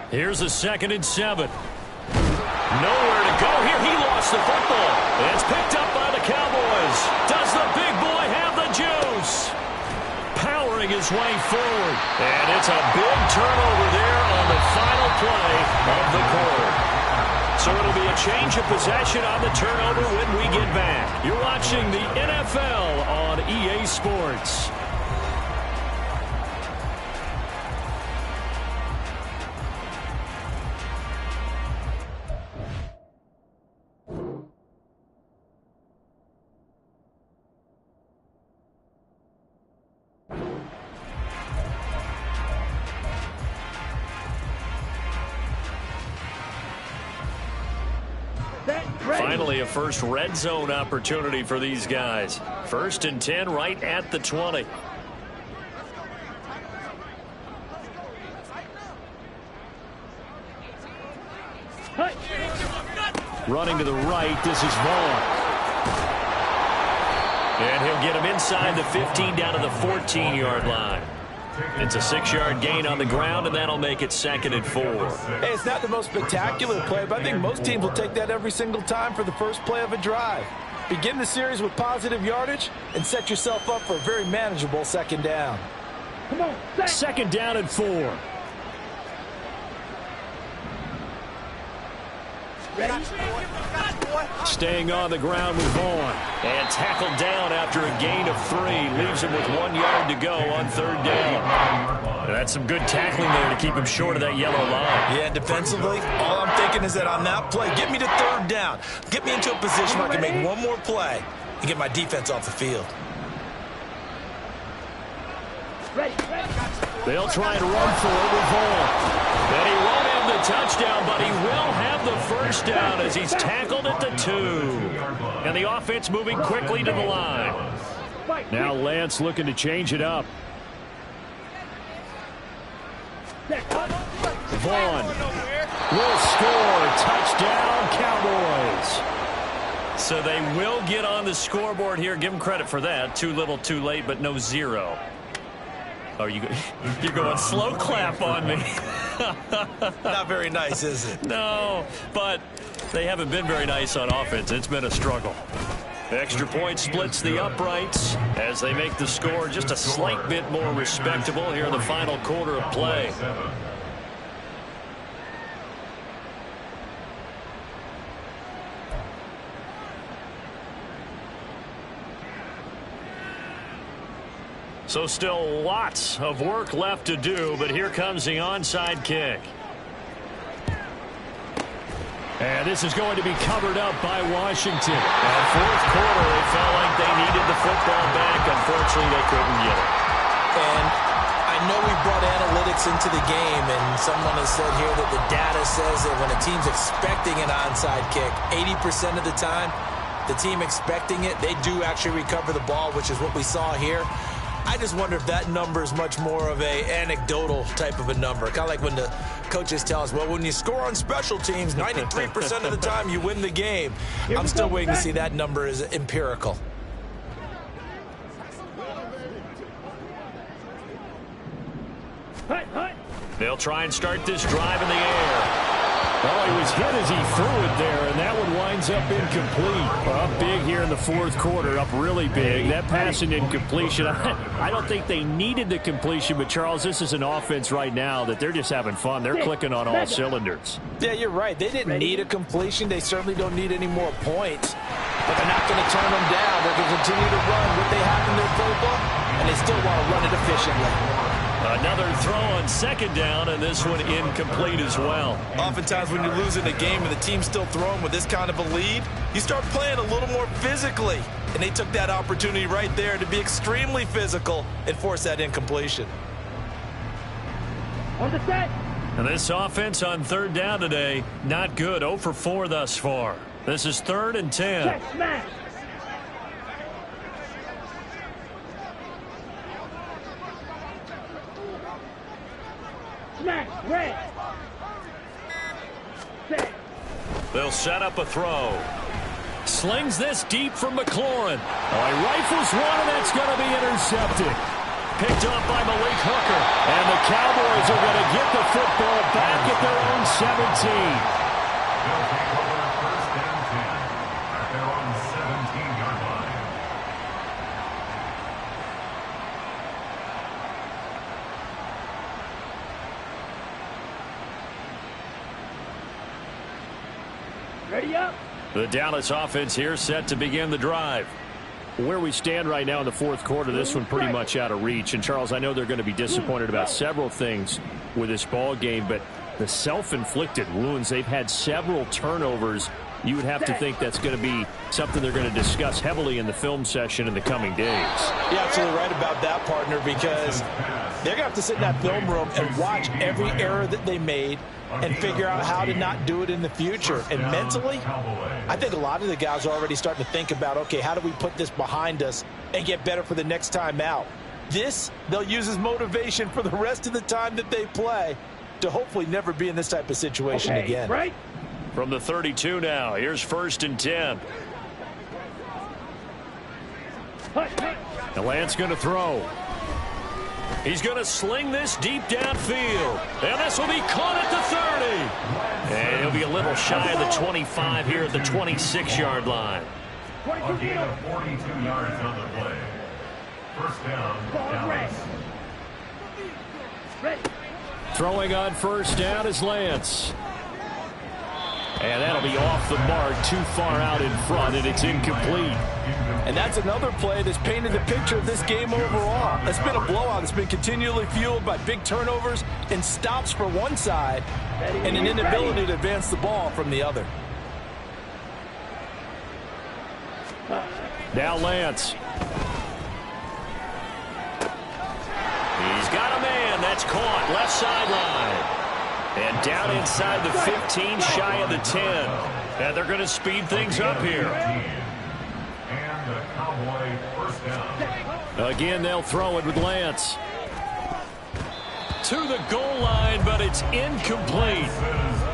Here's a 2nd and 7. Nowhere to go here. He lost the football. It's picked up by the Cowboys. Does the big boy have the juice? Powering his way forward. And it's a big turnover there on the final play of the quarter. So it'll be a change of possession on the turnover when we get back. You're watching the NFL on EA Sports. Finally, a first red zone opportunity for these guys. 1st and 10 right at the 20. Running to the right, this is Vaughn. And he'll get him inside the 15 down to the 14-yard line. It's a 6-yard gain on the ground, and that'll make it 2nd and 4. Hey, it's not the most spectacular play, but I think most teams will take that every single time for the first play of a drive. Begin the series with positive yardage and set yourself up for a very manageable 2nd down. Come on, 2nd down and 4. ready. Staying on the ground with Vaughn. And tackled down after a gain of 3. Leaves him with 1 yard to go on 3rd down. That's some good tackling there to keep him short of that yellow line. Yeah, defensively, all I'm thinking is that on that play, get me to 3rd down. Get me into a position where I can make one more play and get my defense off the field. Ready. They'll try to run for it with Vaughn. And he won't have the touchdown, but he will have the first down as he's tackled at the 2. And the offense moving quickly to the line. Now Lance looking to change it up. Vaughn will score. Touchdown, Cowboys. So they will get on the scoreboard here. Give them credit for that. Too little, too late, but no 0. Oh, you're going slow clap on me. Not very nice, is it? No, but they haven't been very nice on offense. It's been a struggle. Extra point splits the uprights as they make the score just a slight bit more respectable here in the final quarter of play. So still lots of work left to do, but here comes the onside kick. And this is going to be covered up by Washington. And fourth quarter, it felt like they needed the football back. Unfortunately, they couldn't get it. And I know we brought analytics into the game, and someone has said here that the data says that when a team's expecting an onside kick, 80% of the time, the team expecting it, they do actually recover the ball, which is what we saw here. I just wonder if that number is much more of a anecdotal type of a number. Kind of like when the coaches tell us, well, when you score on special teams, 93% of the time you win the game. I'm still waiting to see that number is empirical. They'll try and start this drive in the air. Well, he was hit as he threw it there, and that one winds up incomplete. Up big here in the fourth quarter, up really big. That passing incompletion, I don't think they needed the completion, but, Charles, this is an offense right now that they're just having fun. They're clicking on all cylinders. Yeah, you're right. They didn't need a completion. They certainly don't need any more points, but they're not going to turn them down. They're going to continue to run what they have in their playbook, and they still want to run it efficiently. Another throw on second down, and this one incomplete as well. Oftentimes when you're losing a game and the team's still throwing with this kind of a lead, you start playing a little more physically. And they took that opportunity right there to be extremely physical and force that incompletion. On the set. And this offense on third down today, not good. 0 for 4 thus far. This is 3rd and 10. Check, smash. Smash, red. Set. They'll set up a throw. Slings this deep from McLaurin. Oh, he rifles one, and that's going to be intercepted. Picked up by Malik Hooker. And the Cowboys are going to get the football back at their own 17. They'll take over 1st and 10 at their own 17-yard line. Ready up. The Dallas offense here set to begin the drive. Where we stand right now in the fourth quarter, this one pretty much out of reach. And, Charles, I know they're going to be disappointed about several things with this ball game, but the self-inflicted wounds, they've had several turnovers. You would have to think that's going to be something they're going to discuss heavily in the film session in the coming days. You're absolutely right about that, partner, because they're going to have to sit in that film room and watch every error that they made and figure out how to not do it in the future. And mentally, I think a lot of the guys are already starting to think about, okay, how do we put this behind us and get better for the next time out? This, they'll use as motivation for the rest of the time that they play to hopefully never be in this type of situation again. Right. From the 32 now, here's 1st and 10. And Lance going to throw. He's going to sling this deep downfield. And this will be caught at the 30. And he'll be a little shy of the 25 here at the 26-yard line. A gain of 42 yards on the play. 1st down, Dallas. Ready. Throwing on 1st down is Lance. And that'll be off the mark, too far out in front, and it's incomplete. And that's another play that's painted the picture of this game overall. It's been a blowout. It's been continually fueled by big turnovers and stops for one side and an inability to advance the ball from the other. Now Lance. He's got a man. That's caught. Left sideline. And down inside the 15, shy of the 10. And they're going to speed things up here. And the Cowboy 1st down. Again, they'll throw it with Lance. To the goal line, but it's incomplete.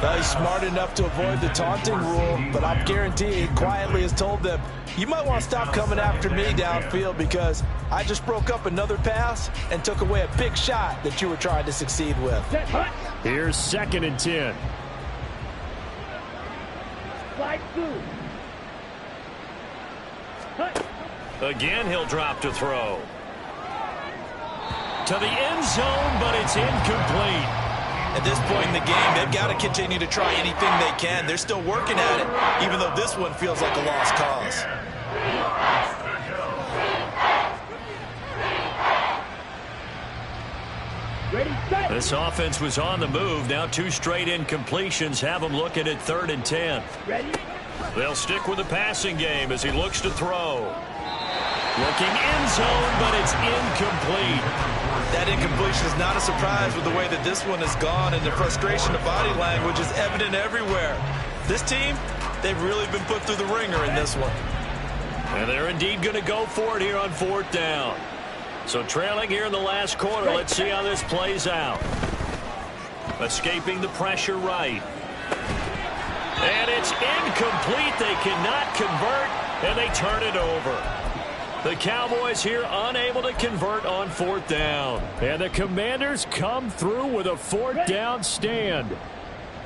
Well, he's smart enough to avoid the taunting rule, but I'm guaranteed he quietly has told them, you might want to stop coming after me downfield because I just broke up another pass and took away a big shot that you were trying to succeed with. Here's 2nd and 10. Slide through. Again, he'll drop to throw. To the end zone, but it's incomplete. At this point in the game, they've got to continue to try anything they can. They're still working at it, even though this one feels like a lost cause. This offense was on the move. Now 2 straight incompletions have them looking at 3rd and 10. Ready? They'll stick with the passing game as he looks to throw. Looking end zone, but it's incomplete. That incompletion is not a surprise with the way that this one has gone, and the frustration of body language is evident everywhere. This team, they've really been put through the ringer in this one. And they're indeed going to go for it here on 4th down. So trailing here in the last quarter, let's see how this plays out. Escaping the pressure right. And it's incomplete. They cannot convert, and they turn it over. The Cowboys here unable to convert on 4th down. And the Commanders come through with a 4th down stand.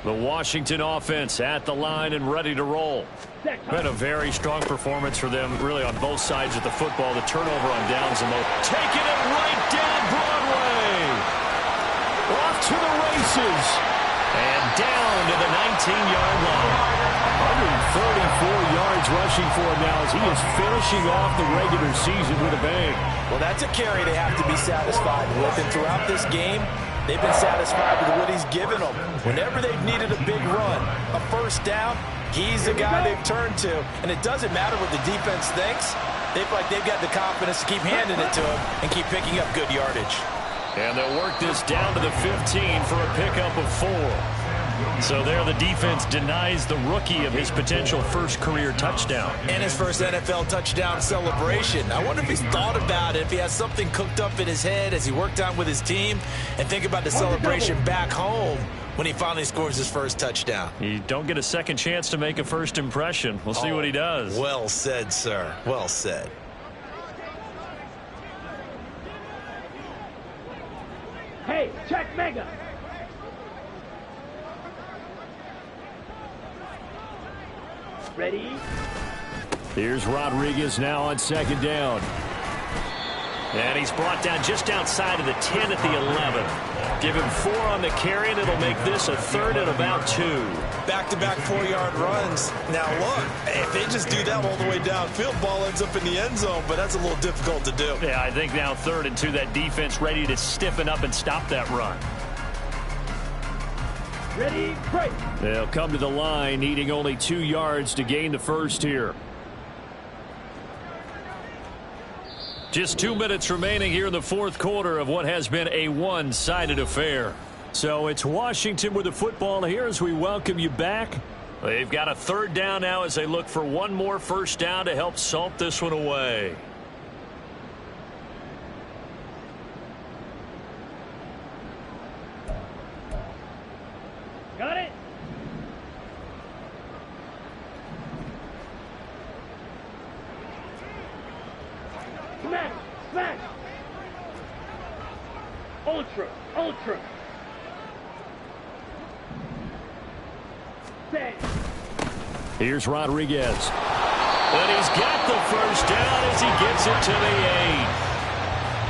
The Washington offense at the line and ready to roll. Been a very strong performance for them, really, on both sides of the football. The turnover on downs and taking it right down Broadway. Off to the races. And down to the 19-yard line. 144 yards rushing for him now as he is finishing off the regular season with a bang. Well, that's a carry they have to be satisfied with. And throughout this game, they've been satisfied with what he's given them. Whenever they've needed a big run, a 1st down, he's the guy they've turned to. And it doesn't matter what the defense thinks. They feel like they've got the confidence to keep handing it to him and keep picking up good yardage. And they'll work this down to the 15 for a pickup of 4. So there the defense denies the rookie of his potential first career touchdown. And his first NFL touchdown celebration. I wonder if he's thought about it, if he has something cooked up in his head as he worked out with his team, and think about the celebration back home when he finally scores his first touchdown. You don't get a second chance to make a first impression. We'll see what he does. Well said, sir. Well said. Hey, check Mega. Ready? Here's Rodriguez now on 2nd down. And he's brought down just outside of the 10 at the 11. Give him 4 on the carry, and it'll make this a 3rd and about 2. Back-to-back 4-yard runs. Now, look, if they just do that all the way downfield, ball ends up in the end zone, but that's a little difficult to do. Yeah, I think now 3rd and 2, that defense ready to stiffen up and stop that run. Ready, break. They'll come to the line, needing only 2 yards to gain the first here. Just 2 minutes remaining here in the 4th quarter of what has been a one-sided affair. So it's Washington with the football here as we welcome you back. They've got a 3rd down now as they look for one more first down to help salt this one away. Got it? Smash! Smash! Ultra! Ultra! Say. Here's Rodriguez. And he's got the first down as he gets it to the 8.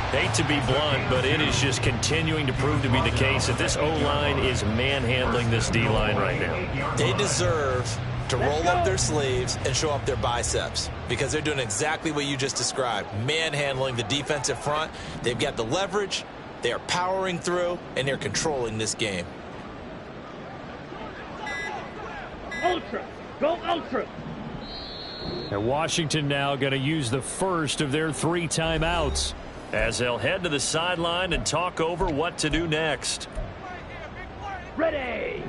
Hate to be blunt, but it is just continuing to prove to be the case that this O-line is manhandling this D-line right now. They deserve to roll up their sleeves and show up their biceps because they're doing exactly what you just described, manhandling the defensive front. They've got the leverage, they are powering through, and they're controlling this game. Ultra! Go Ultra! And Washington now going to use the first of their 3 timeouts as they'll head to the sideline and talk over what to do next. Ready!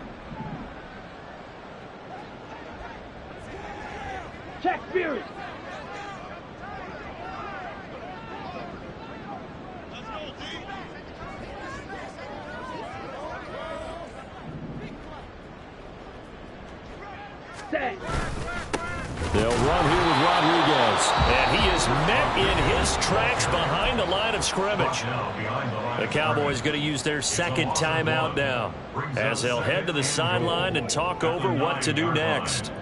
Check Fury! Set! They'll run here with Rodriguez. And he is met in his tracks behind the line of scrimmage. The Cowboys going to use their 2nd timeout now as they'll head to the sideline and talk over what to do next.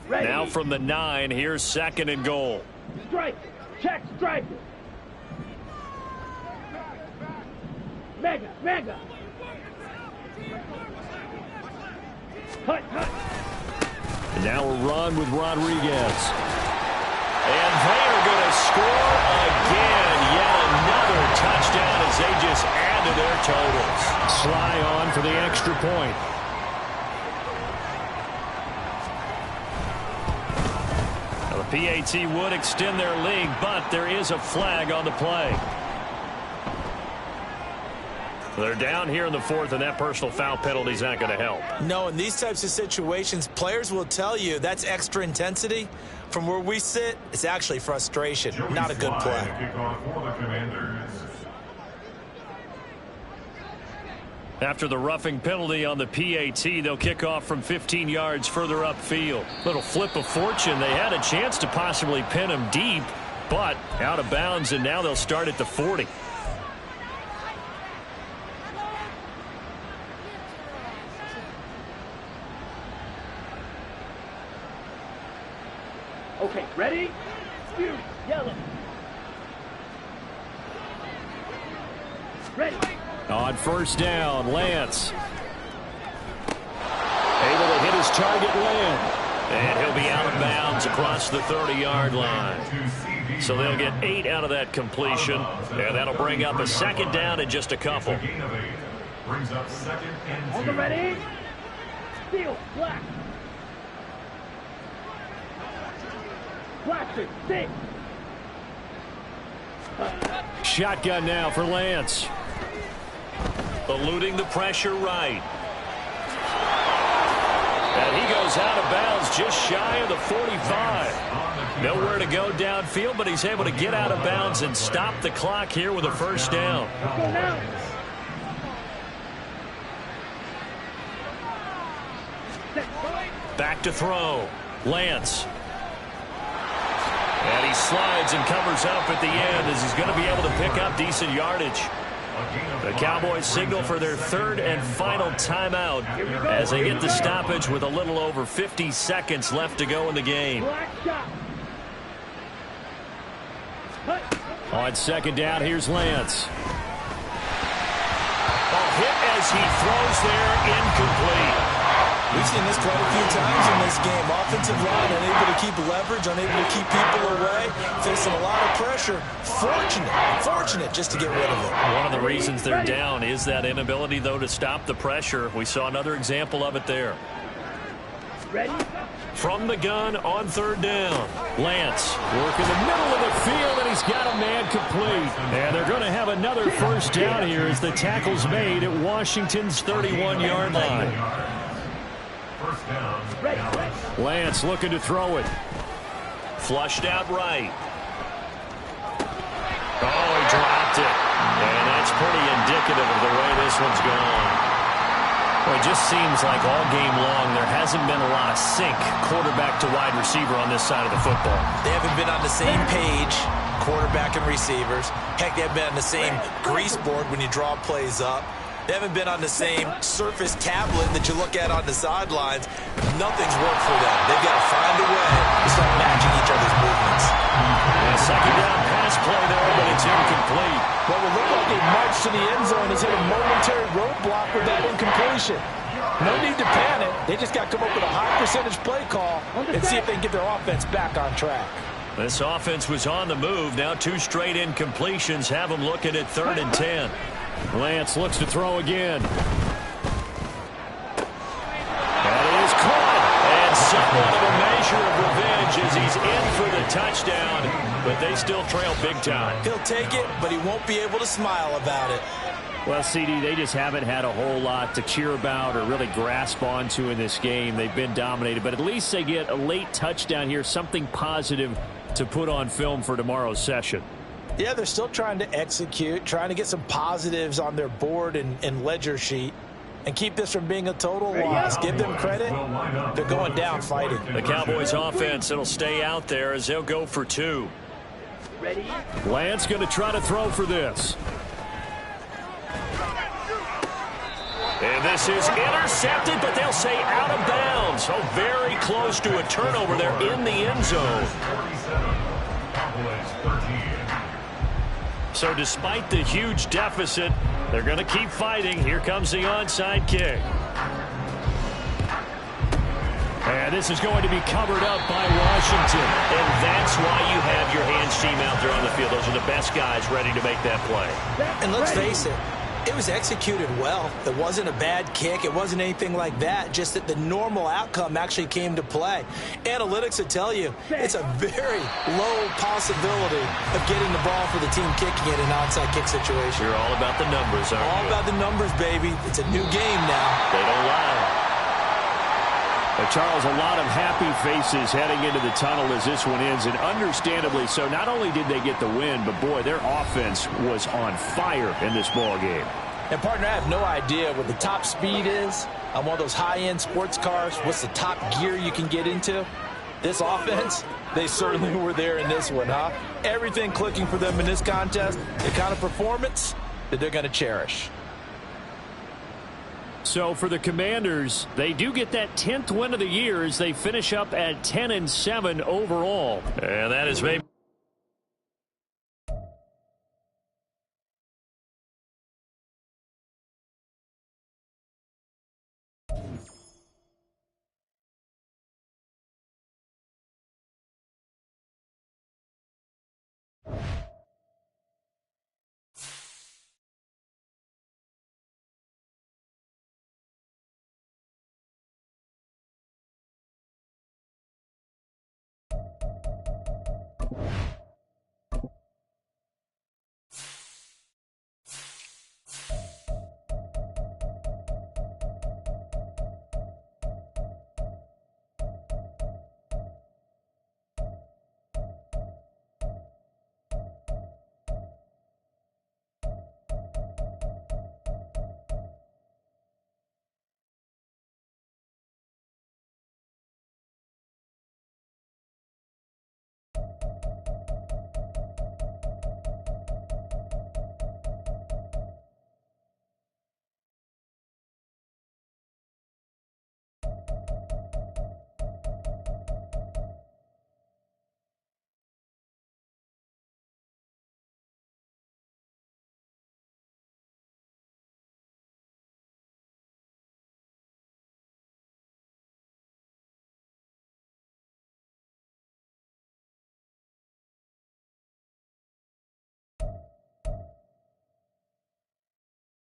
Ready. Now from the 9, here's 2nd and goal. Strike! Check strike! Mega! Mega! And now a run with Rodriguez. And they are going to score again. Yet another touchdown as they just add to their totals. Sly on for the extra point. Now the PAT would extend their lead, but there is a flag on the play. They're down here in the fourth, and that personal foul penalty is not going to help. No, in these types of situations, players will tell you that's extra intensity. From where we sit, it's actually frustration, not a good play. After the roughing penalty on the PAT, they'll kick off from 15 yards further upfield. Little flip of fortune. They had a chance to possibly pin him deep, but out of bounds, and now they'll start at the 40. Okay, ready? Shoot, yellow. Ready. On first down, Lance. Able to hit his target, Lynn. And he'll be out of bounds across the 30-yard line. So they'll get 8 out of that completion, and that'll bring up a second down in just a couple. Brings up second and 2. On the ready? Steel, black. Blaster, 6. Shotgun now for Lance. Eluding the pressure right. And he goes out of bounds just shy of the 45. Nowhere to go downfield, but he's able to get out of bounds and stop the clock here with a first down. Go now. Back to throw. Lance. And he slides and covers up at the end as he's going to be able to pick up decent yardage. The Cowboys signal for their third and final timeout as they get the stoppage with a little over 50 seconds left to go in the game. On second down, here's Lance. A hit as he throws there, incomplete. We've seen this quite a few times in this game. Offensive line unable to keep leverage, unable to keep people away, facing a lot of pressure. Fortunate just to get rid of it. One of the reasons they're down is that inability, though, to stop the pressure. We saw another example of it there. Ready? From the gun on third down. Lance working the middle of the field, and he's got a man complete. And they're going to have another first down here as the tackle's made at Washington's 31-yard line. Lance looking to throw it. Flushed out right. Oh, he dropped it. And that's pretty indicative of the way this one's gone. Well, it just seems like all game long there hasn't been a lot of sync quarterback to wide receiver on this side of the football. They haven't been on the same page, quarterback and receivers. Heck, they haven't been on the same grease board when you draw plays up. They haven't been on the same surface tablet that you look at on the sidelines. Nothing's worked for them. They've got to find a way to start matching each other's movements. And a second down pass play there, but it's incomplete. What would look like a march to the end zone has hit a momentary roadblock with that incompletion. No need to panic. They just got to come up with a high percentage play call and see if they can get their offense back on track. This offense was on the move. Now 2 straight incompletions have them looking at 3rd and 10. Lance looks to throw again. That is caught. And somewhat of a measure of revenge as he's in for the touchdown. But they still trail big time. He'll take it, but he won't be able to smile about it. Well, CD, they just haven't had a whole lot to cheer about or really grasp onto in this game. They've been dominated, but at least they get a late touchdown here, something positive to put on film for tomorrow's session. Yeah, they're still trying to execute, trying to get some positives on their board and ledger sheet and keep this from being a total loss. Give them credit. They're going down fighting. The Cowboys offense, it'll stay out there as they'll go for 2. Ready? Lance going to try to throw for this. And this is intercepted, but they'll say out of bounds. So very close to a turnover there in the end zone. So despite the huge deficit, they're going to keep fighting. Here comes the onside kick. And this is going to be covered up by Washington. And that's why you have your hands team out there on the field. Those are the best guys ready to make that play. And let's face it was executed well. It wasn't a bad kick. It wasn't anything like that. Just that the normal outcome actually came to play. Analytics will tell you it's a very low possibility of getting the ball for the team kicking it in an onside kick situation. You're all about the numbers, aren't you? All about the numbers, baby. It's a new game now. They don't lie. Charles, a lot of happy faces heading into the tunnel as this one ends, and understandably so. Not only did they get the win, but, boy, their offense was on fire in this ball game. And, partner, I have no idea what the top speed is on one of those high-end sports cars. What's the top gear you can get into? This offense, they certainly were there in this one, huh? Everything clicking for them in this contest, the kind of performance that they're going to cherish. So for the Commanders, they do get that 10th win of the year as they finish up at 10-7 overall. And that is maybe